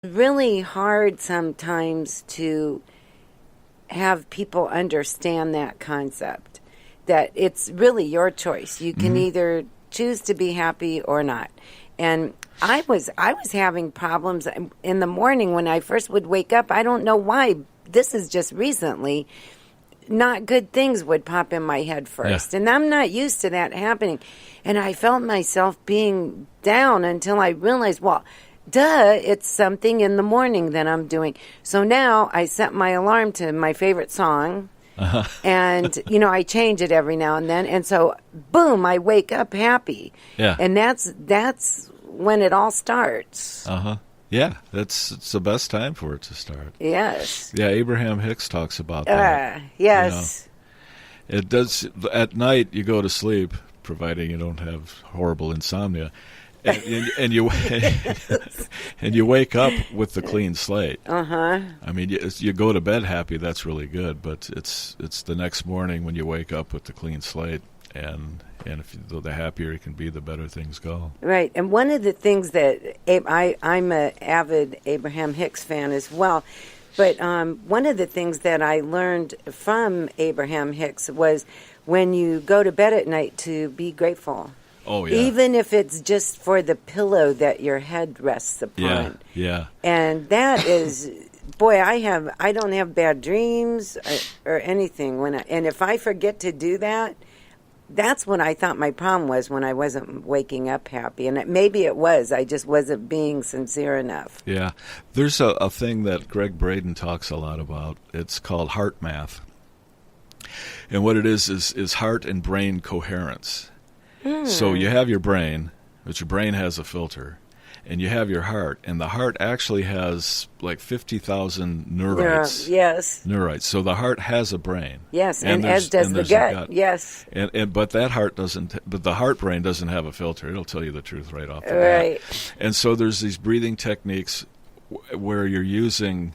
really hard sometimes to have people understand that concept, that it's really your choice. You can either choose to be happy or not. And I was having problems in the morning when I first would wake up. I don't know why. This is just recently. Not good things would pop in my head first. And I'm not used to that happening. And I felt myself being down until I realized, well, it's something in the morning that I'm doing. So now I set my alarm to my favorite song. And, I change it every now and then. And so, boom, I wake up happy. Yeah. And that's when it all starts. Yeah, it's the best time for it to start. Yes. Yeah, Abraham Hicks talks about that. Yes. It does. At night, you go to sleep, providing you don't have horrible insomnia, and you and you wake up with the clean slate. I mean, you go to bed happy. That's really good, but it's the next morning when you wake up with the clean slate, and the happier you can be, the better things go. Right, and one of the things that I'm an avid Abraham Hicks fan as well, but one of the things that I learned from Abraham Hicks was when you go to bed at night to be grateful. Oh, yeah. Even if it's just for the pillow that your head rests upon. Yeah. And that is, boy, I don't have bad dreams or anything and if I forget to do that, that's what I thought my problem was, when I wasn't waking up happy. And maybe it was. I just wasn't being sincere enough. Yeah. There's a thing that Greg Braden talks a lot about. It's called heart math. And what it is heart and brain coherence. So you have your brain, but your brain has a filter. And you have your heart, and the heart actually has like 50,000 neurites. Yes. Neurites. So the heart has a brain. Yes, and as does the gut. Yes. But that heart doesn't. But the heart brain doesn't have a filter. It'll tell you the truth right off the bat. And so there's these breathing techniques where you're using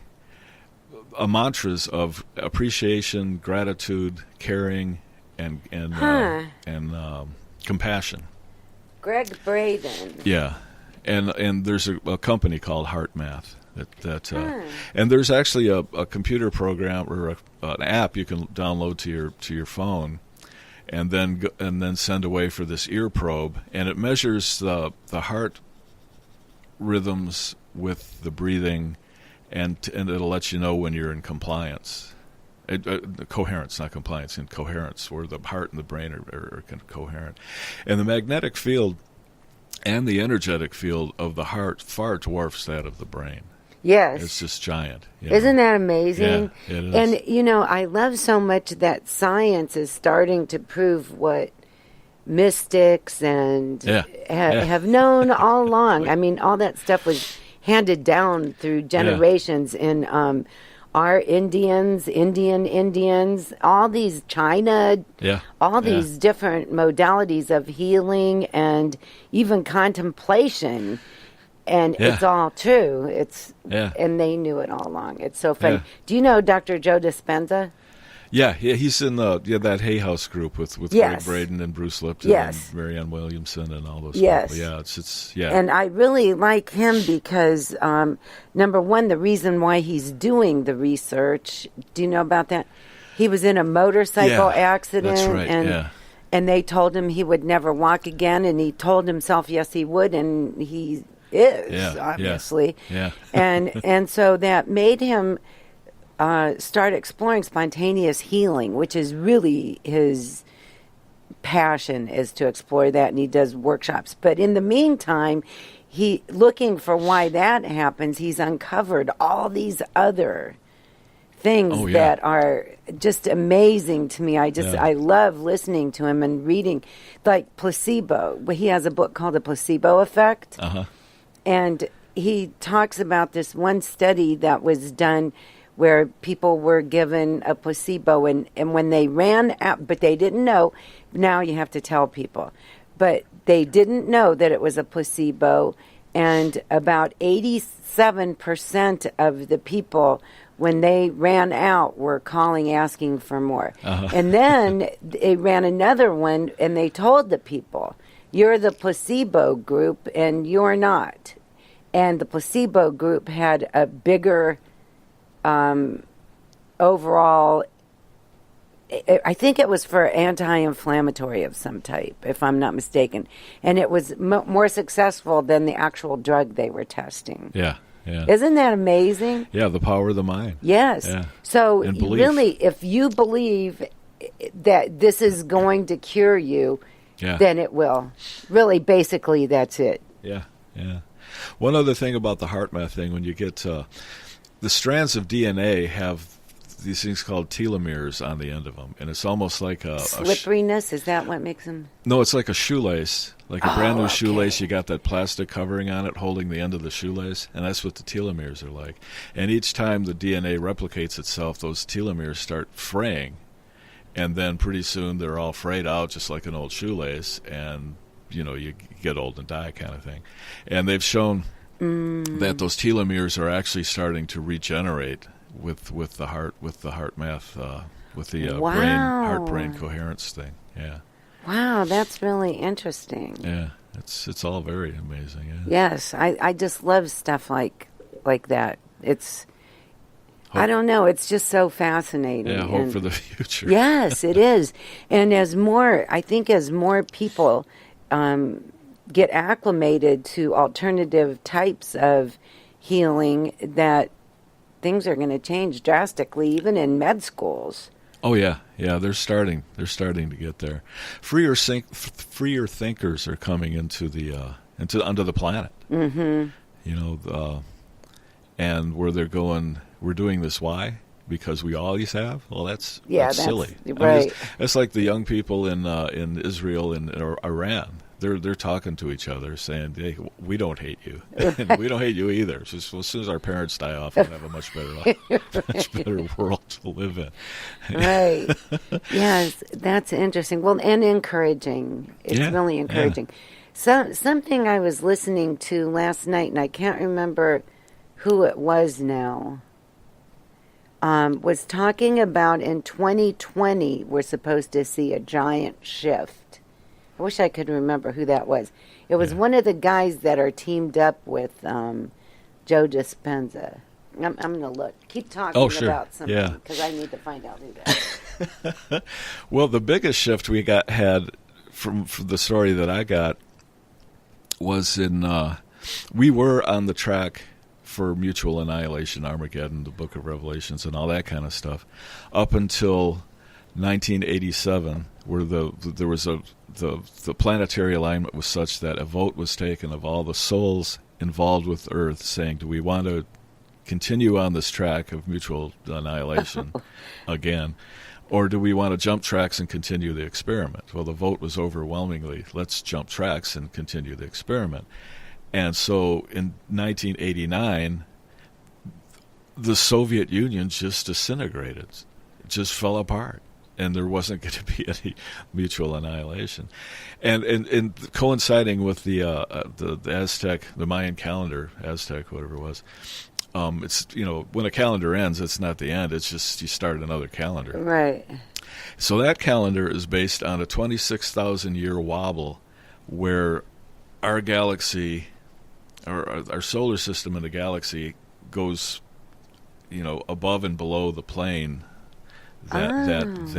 mantras of appreciation, gratitude, caring, and compassion. Greg Braden. Yeah. And there's a company called Heart Math and there's actually a computer program or an app you can download to your phone, and then send away for this ear probe, and it measures the heart rhythms with the breathing, and it'll let you know when you're in compliance. Coherence, not compliance, in coherence, where the heart and the brain are coherent, and the magnetic field and the energetic field of the heart far dwarfs that of the brain. Yes. It's just giant. Isn't that amazing? Yeah, it is. And, I love so much that science is starting to prove what mystics and have known all along. I mean, all that stuff was handed down through generations in our Indians, all these China, all these different modalities of healing and even contemplation, and it's all true. And they knew it all along. It's so funny. Do you know Dr. Joe Dispenza? Yeah, he's in that Hay House group with Greg Braden and Bruce Lipton and Marianne Williamson and all those people. Yeah, it's And I really like him because, number one, the reason why he's doing the research, do you know about that? He was in a motorcycle accident. That's right, and they told him he would never walk again, and he told himself, yes, he would, and he is, obviously. Yeah. And so that made him start exploring spontaneous healing, which is really his passion, is to explore that, and he does workshops. But in the meantime, he looking for why that happens, he's uncovered all these other things that are just amazing to me. I love listening to him and reading, like placebo. He has a book called The Placebo Effect. And he talks about this one study that was done where people were given a placebo, and when they ran out, but they didn't know, now you have to tell people, but they didn't know that it was a placebo, and about 87% of the people, when they ran out, were calling asking for more. And then they ran another one, and they told the people, you're the placebo group and you're not. and the placebo group had a bigger overall. I think it was for anti-inflammatory of some type, if I'm not mistaken, and it was more successful than the actual drug they were testing. Yeah, yeah. Isn't that amazing? Yeah, the power of the mind. Yes. Yeah. So And belief. really, if you believe that this is going to cure you, then it will. Really, basically, that's it. Yeah, yeah. One other thing about the HeartMath thing, when you get the strands of DNA have these things called telomeres on the end of them, and it's almost like a slipperiness. Is that what makes them? No, it's like a shoelace, like a brand new shoelace. You got that plastic covering on it, holding the end of the shoelace, and that's what the telomeres are like. And each time the DNA replicates itself, those telomeres start fraying, and then pretty soon they're all frayed out, just like an old shoelace, and you get old and die, kind of thing. And they've shown that those telomeres are actually starting to regenerate with the HeartMath, with the heart-brain coherence thing. Yeah. Wow, that's really interesting. Yeah, it's all very amazing. Yeah. Yes, I just love stuff like that. It's hope. I don't know. It's just so fascinating. Yeah, hope for the future. Yes, it is. And as more people get acclimated to alternative types of healing, that things are going to change drastically, even in med schools. Oh yeah, they're starting to get there. Freer thinkers are coming into the planet. Mm-hmm. And where they're going, we're doing this. Why? Because we always have. Well, that's silly. Right. It's like the young people in Israel and Iran. They're talking to each other, saying, "Hey, we don't hate you, and we don't hate you either." Just as soon as our parents die off, we'll have a much better life, much better world to live in. Right? Yes, that's interesting. Well, and encouraging. It's really encouraging. So something I was listening to last night, and I can't remember who it was now. Was talking about in 2020 we're supposed to see a giant shift. I wish I could remember who that was. It was one of the guys that are teamed up with Joe Dispenza. I'm going to look. Keep talking about something because I need to find out who that is. Well, the biggest shift we had from the story that I got was we were on the track for mutual annihilation, Armageddon, the Book of Revelations, and all that kind of stuff, up until 1987, where there was the planetary alignment was such that a vote was taken of all the souls involved with Earth, saying, do we want to continue on this track of mutual annihilation again, or do we want to jump tracks and continue the experiment? Well, the vote was overwhelmingly, let's jump tracks and continue the experiment. And so in 1989, the Soviet Union just disintegrated, just fell apart. And there wasn't going to be any mutual annihilation, and coinciding with the Aztec, the Mayan calendar, Aztec, whatever it was, it's when a calendar ends, it's not the end. It's just you start another calendar. Right. So that calendar is based on a 26,000 year wobble, where our galaxy, or our solar system in the galaxy, goes, above and below the plane that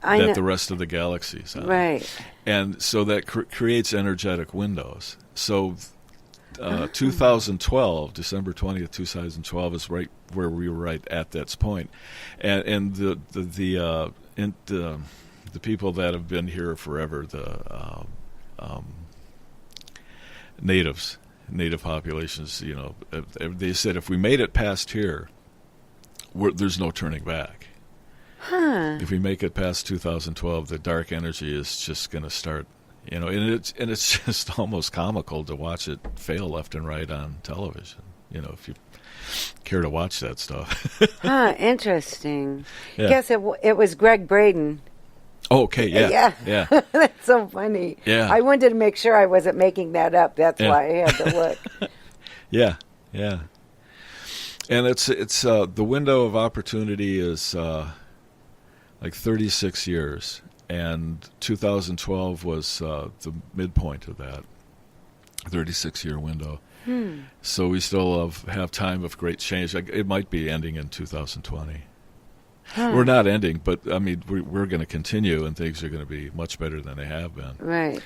the rest of the galaxies on. Right. And so that creates energetic windows. So 2012, December 20th, 2012 is right where we were right at that point. And the people that have been here forever, the native populations, they said if we made it past here, there's no turning back. Huh. If we make it past 2012, the dark energy is just going to start, and it's just almost comical to watch it fail left and right on television. If you care to watch that stuff. Huh. Interesting. Yeah. Guess it was Greg Braden. Oh, okay. Yeah. That's so funny. Yeah. I wanted to make sure I wasn't making that up. That's why I had to look. Yeah. And it's the window of opportunity is like 36 years, and 2012 was the midpoint of that. 36-year window. So we still have time of great change. It might be ending in 2020. We're not ending, but I mean, we're going to continue, and things are going to be much better than they have been. Right.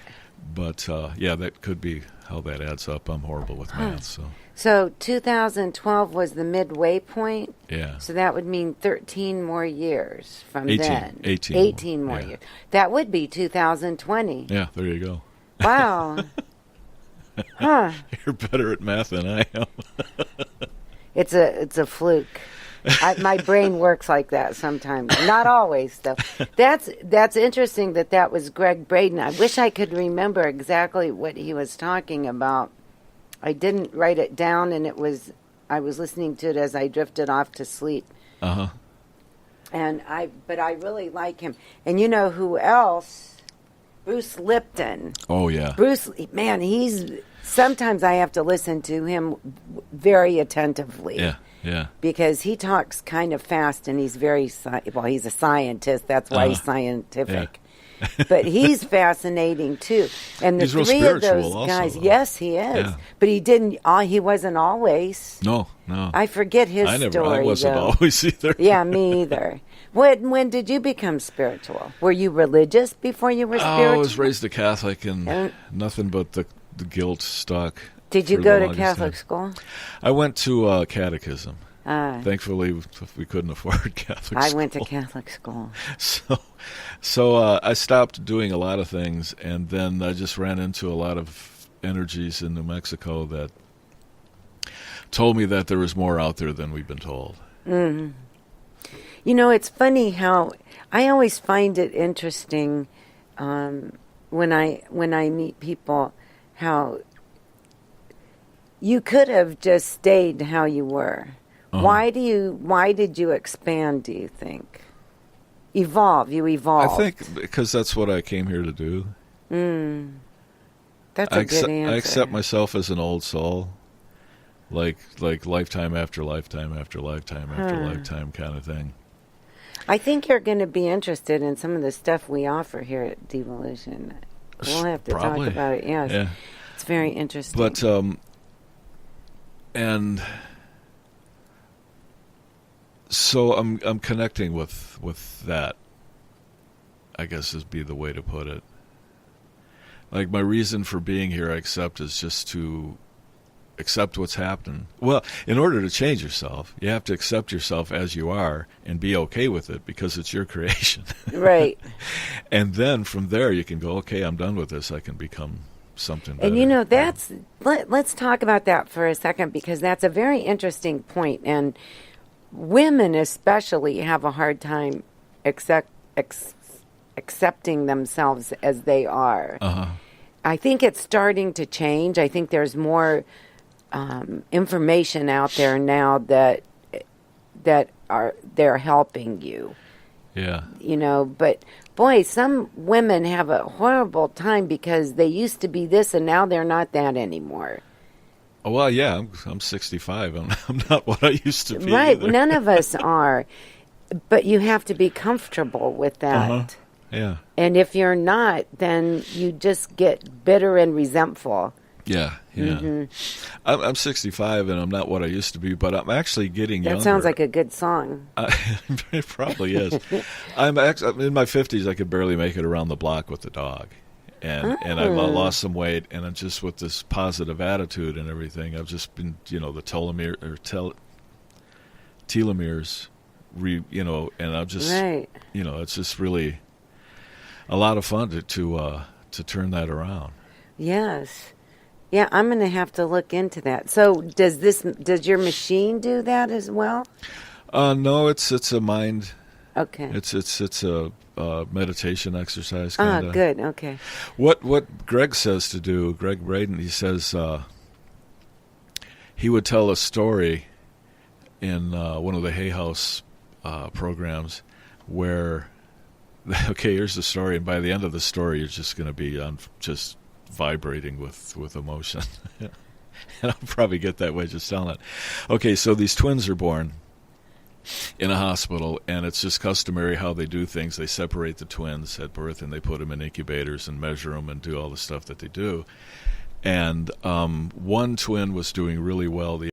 But yeah, that could be how that adds up. I'm horrible with math, So 2012 was the midway point. Yeah. So that would mean 13 more years from 18, then. 18 more yeah. years. That would be 2020. Yeah, there you go. Wow. Huh. You're better at math than I am. It's a fluke. My brain works like that sometimes. Not always, though. That's interesting that was Greg Braden. I wish I could remember exactly what he was talking about. I didn't write it down, and I was listening to it as I drifted off to sleep. Uh-huh. But I really like him. And you know who else? Bruce Lipton. Oh, yeah. Bruce, man, sometimes I have to listen to him very attentively. Yeah, yeah. Because he talks kind of fast, and he's he's a scientist. That's why he's scientific. Yeah. But he's fascinating too. And the he's real three of those spiritual guys, also, yes, he is. Yeah. But he wasn't always. No. I forget his story. I wasn't though. always either. Yeah, me either. When did you become spiritual? Were you religious before you were spiritual? I was raised a Catholic, and nothing but the guilt stuck. Did you go to Catholic school? I went to catechism. Thankfully, we couldn't afford Catholic school. I went to Catholic school. So I stopped doing a lot of things, and then I just ran into a lot of energies in New Mexico that told me that there was more out there than we've been told. Mm-hmm. You know, it's funny how I always find it interesting when I meet people how you could have just stayed how you were. Uh-huh. Why did you expand, do you think? Evolve. You evolved. I think because that's what I came here to do. That's a good answer. I accept myself as an old soul. Like lifetime after lifetime after lifetime after lifetime kind of thing. I think you're going to be interested in some of the stuff we offer here at Divalution. We'll have to talk about it. Yes. Yeah. It's very interesting. But and so I'm connecting with that, I guess would be the way to put it. Like my reason for being here, I accept, is just to accept what's happening. Well, in order to change yourself, you have to accept yourself as you are and be okay with it because it's your creation. Right. And then from there you can go, okay, I'm done with this. I can become something better. And you know, let's talk about that for a second because that's a very interesting point. And women especially have a hard time accepting themselves as they are. Uh-huh. I think it's starting to change. I think there's more information out there now that they're helping you. Yeah. You know, but boy, some women have a horrible time because they used to be this and now they're not that anymore. Oh, well, yeah, I'm 65. I'm not what I used to be. Right, either. None of us are. But you have to be comfortable with that. Uh-huh. Yeah. And if you're not, then you just get bitter and resentful. Yeah. Mm-hmm. I'm 65 and I'm not what I used to be, but I'm actually getting younger. That sounds like a good song. It probably is. I'm in my 50s. I could barely make it around the block with the dog. And I've lost some weight, and I'm just with this positive attitude and everything. I've just been, the telomeres, and I'm just, right. It's just really a lot of fun to turn that around. Yes. Yeah, I'm going to have to look into that. So does your machine do that as well? No, it's a mind. Okay. It's a meditation exercise kind of. Good. Okay. What Greg says to do, Greg Braden, he says he would tell a story in one of the Hay House programs where, okay, here's the story, and by the end of the story, you're just going to be just vibrating with emotion. And I'll probably get that way just telling it. Okay, so these twins are born in a hospital, and it's just customary how they do things. They separate the twins at birth, and they put them in incubators and measure them and do all the stuff that they do. and one twin was doing really well. The